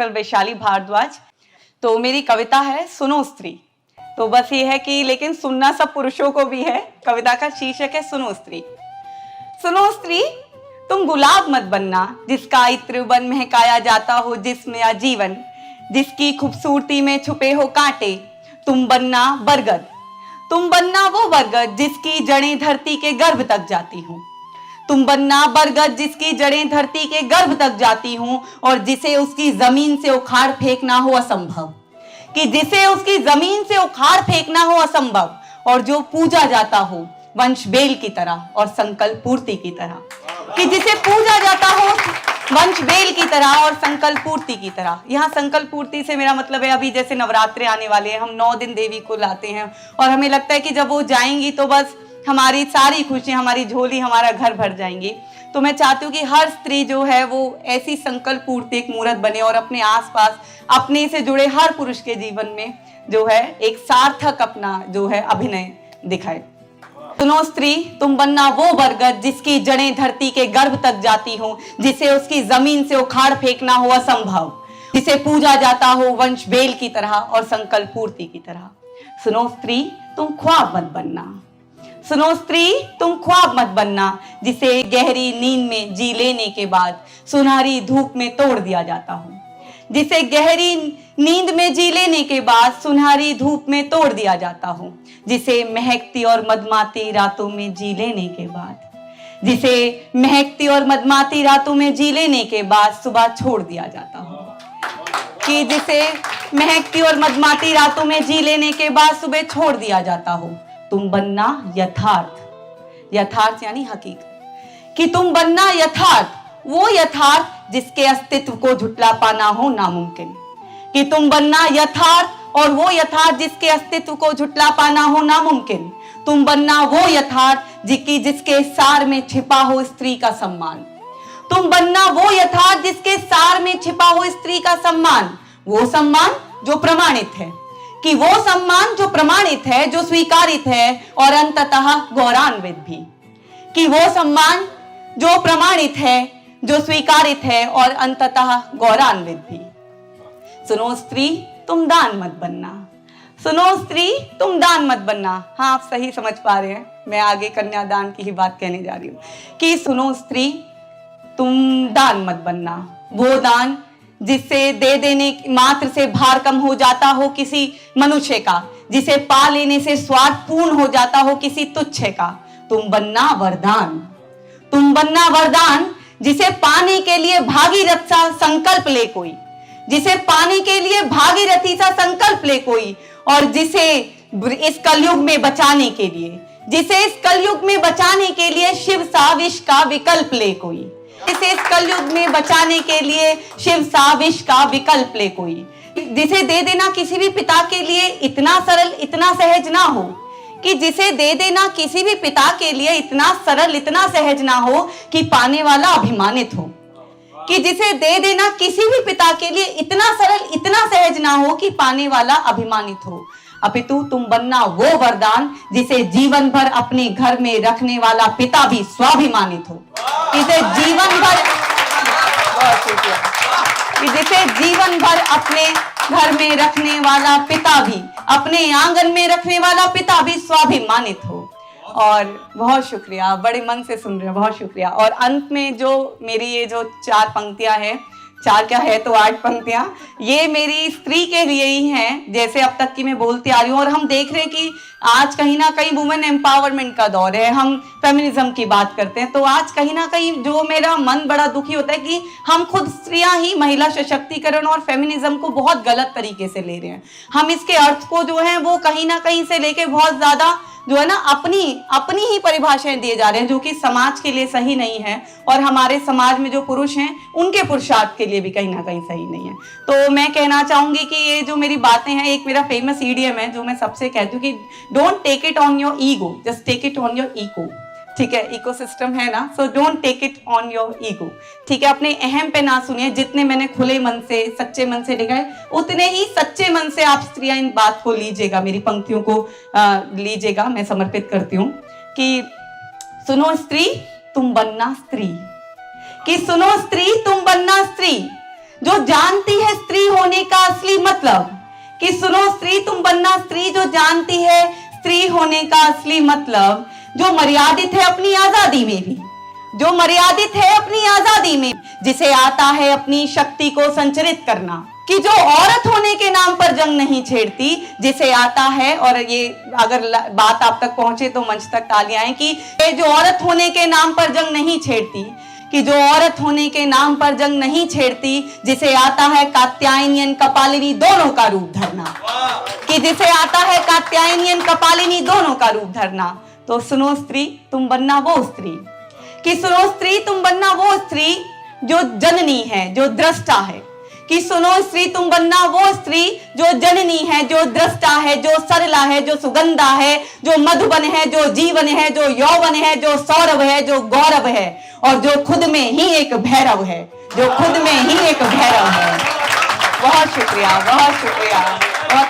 Self Vaishali Bhardwaj. तो मेरी कविता है सुनो स्त्री। तो बस ये है कि लेकिन सुनना सब पुरुषों को भी है। कविता का शीर्षक है सुनो स्त्री। सुनो स्त्री, तुम गुलाब मत बनना जिसका इत्र बन महकाया जाता हो जिसमें आजीवन, जिसकी खूबसूरती में छुपे हो कांटे। तुम बनना बरगद, तुम बनना वो बरगद जिसकी जड़ें धरती के गर्भ तक जाती हूँ। तुम बनना बरगद जिसकी जड़ें धरती के गर्भ तक जाती हूँ और जिसे उसकी जमीन से उखाड़ फेंकना हो असंभव, कि जिसे उसकी जमीन से उखाड़ फेंकना हो असंभव और जो पूजा जाता हो वंश बेल की तरह और संकल्प पूर्ति की तरह, कि जिसे पूजा जाता हो वंश बेल की तरह और संकल्प पूर्ति की तरह। यहाँ संकल्प पूर्ति से मेरा मतलब है अभी जैसे नवरात्रे आने वाले हैं, हम 9 दिन देवी को लाते हैं और हमें लगता है कि जब वो जाएंगी तो बस हमारी सारी खुशियां, हमारी झोली, हमारा घर भर जाएंगी। तो मैं चाहती हूँ कि हर स्त्री जो है वो ऐसी संकल्प पूर्ति एक मूर्त बने और अपने आसपास अपने से जुड़े हर पुरुष के जीवन में जो है एक सार्थक अपना जो है अभिनय दिखाए। सुनो स्त्री, तुम बनना वो बरगद जिसकी जड़ें धरती के गर्भ तक जाती हो, जिसे उसकी जमीन से उखाड़ फेंकना हो असंभव, जिसे पूजा जाता हो वंश बेल की तरह और संकल्प पूर्ति की तरह। सुनो स्त्री, तुम ख्वाब मत बनना। सुनो स्त्री, तुम ख्वाब मत बनना जिसे गहरी नींद में जी लेने के बाद सुनहरी धूप में तोड़ दिया जाता हो, जिसे गहरी नींद में जी लेने के बाद सुनहरी धूप में तोड़ दिया जाता हो, जिसे महकती और मदमाती रातों में जी लेने के बाद, जिसे महकती और मदमाती रातों में जी लेने के बाद सुबह छोड़ दिया जाता हो, कि जिसे महकती और मदमाती रातों में जी लेने के बाद सुबह छोड़ दिया जाता हो। तुम बनना यथार्थ, यथार्थ यानी हकीकत, कि तुम बनना यथार्थ, वो यथार्थ जिसके अस्तित्व को झुटला पाना हो नामुमकिन, कि तुम बनना यथार्थ और वो यथार्थ जिसके अस्तित्व को झुटला पाना हो नामुमकिन। तुम बनना वो यथार्थ जिसके सार में छिपा हो स्त्री का सम्मान। तुम बनना वो यथार्थ जिसके सार में छिपा हो स्त्री का सम्मान, वो सम्मान जो प्रमाणित है, कि वो सम्मान जो प्रमाणित है, जो स्वीकारित है और अंततः गौरवान्वित भी, कि वो सम्मान जो प्रमाणित है, जो स्वीकारित है और अंततः गौरवान्वित भी। सुनो स्त्री, तुम दान मत बनना। सुनो स्त्री, तुम दान मत बनना। हाँ, आप सही समझ पा रहे हैं, मैं आगे कन्यादान की ही बात कहने जा रही हूँ कि सुनो स्त्री, तुम दान मत बनना। वो दान जिससे दे देने मात्र से भार कम हो जाता हो किसी मनुष्य का, जिसे पा लेने से स्वार्थ पूर्ण हो जाता हो किसी तुच्छ का। तुम बनना वरदान, तुम बनना वरदान जिसे पाने के लिए भागीरथ सा संकल्प ले कोई, जिसे पाने के लिए भागीरथी सा संकल्प ले कोई, और जिसे इस कलयुग में बचाने के लिए, जिसे इस कलयुग में बचाने के लिए शिव सा विष का विकल्प ले कोई, जिसे इस कलयुग में बचाने के लिए शिव सा विष का विकल्प ले कोई, जिसे दे देना किसी भी पिता के लिए इतना सरल, इतना सहज ना हो, कि जिसे दे देना किसी भी पिता के लिए इतना सरल, इतना सहज ना हो कि पाने वाला अभिमानित हो, कि जिसे दे देना किसी भी पिता के लिए इतना सरल, इतना सहज ना हो कि पाने वाला अभिमानित हो। अपितु तुम बनना वो वरदान जिसे जीवन भर अपने घर में रखने वाला पिता भी स्वाभिमानित हो, जिसे जीवन भर, जिसे जीवन भर अपने घर में रखने वाला पिता भी, अपने आंगन में रखने वाला पिता भी स्वाभिमानित हो। और बहुत शुक्रिया, बड़े मन से सुन रहे हो, बहुत शुक्रिया। और अंत में जो मेरी ये जो 4 पंक्तियां हैं, 4 क्या है तो 8 पंक्तियां, ये मेरी स्त्री के लिए ही हैं, जैसे अब तक की मैं बोलती आ रही हूँ। और हम देख रहे हैं कि आज कहीं ना कहीं वुमेन एम्पावरमेंट का दौर है, हम फेमिनिज्म की बात करते हैं, तो आज कहीं ना कहीं जो मेरा मन बड़ा दुखी होता है कि हम खुद स्त्रियां ही महिला सशक्तिकरण और फेमिनिज्म को बहुत गलत तरीके से ले रहे हैं। हम इसके अर्थ को जो है वो कहीं ना कहीं से लेके बहुत ज्यादा जो है ना अपनी ही परिभाषाएं दिए जा रहे हैं, जो कि समाज के लिए सही नहीं है और हमारे समाज में जो पुरुष हैं उनके पुरुषार्थ के लिए भी कहीं ना कहीं सही नहीं है। तो मैं कहना चाहूंगी कि ये जो मेरी बातें हैं, एक मेरा फेमस ईडीएम है जो मैं सबसे कहती हूँ कि don't take it on your ego, just take it on your echo. ठीक है, इकोसिस्टम है ना, so don't take it on your ego. ठीक है, अपने अहम पे ना सुनिए। जितने मैंने खुले मन से, सच्चे मन से लिखा है, उतने ही सच्चे मन से आप स्त्रियां इन बात को लीजिएगा, मेरी पंक्तियों को लीजिएगा। मैं समर्पित करती हूँ कि सुनो स्त्री, तुम बनना स्त्री, कि सुनो स्त्री, तुम बनना स्त्री, जो जानती है स्त्री होने का असली मतलब। कि सुनो स्त्री, तुम बनना स्त्री जो जानती है स्त्री होने का असली मतलब, जो मर्यादित है अपनी आजादी में भी, जो मर्यादित है अपनी आजादी में, जिसे आता है अपनी शक्ति को संचरित करना। कि जो औरत होने के नाम पर जंग नहीं छेड़ती, जिसे आता है, और ये अगर बात आप तक पहुंचे तो मंच तक तालियां आएं, कि जो औरत होने के नाम पर जंग नहीं छेड़ती, कि जो औरत होने के नाम पर जंग नहीं छेड़ती, जिसे आता है कात्यायनी कपालिनी दोनों का रूप धरना। कि जिसे आता है कात्यायनी कपालिनी दोनों का रूप धरना। तो सुनो स्त्री, तुम बनना वो स्त्री। कि सुनो स्त्री, तुम बनना वो स्त्री जो जननी है, जो दृष्टा है। कि सुनो स्त्री, तुम बनना वो स्त्री जो जननी है, जो दृष्टा है, जो सरला है, जो सुगंधा है, जो मधुबन है, जो जीवन है, जो यौवन है, जो सौरभ है, जो गौरव है, और जो खुद में ही एक भैरव है, जो खुद में ही एक भैरव है। बहुत शुक्रिया, बहुत शुक्रिया, बहुत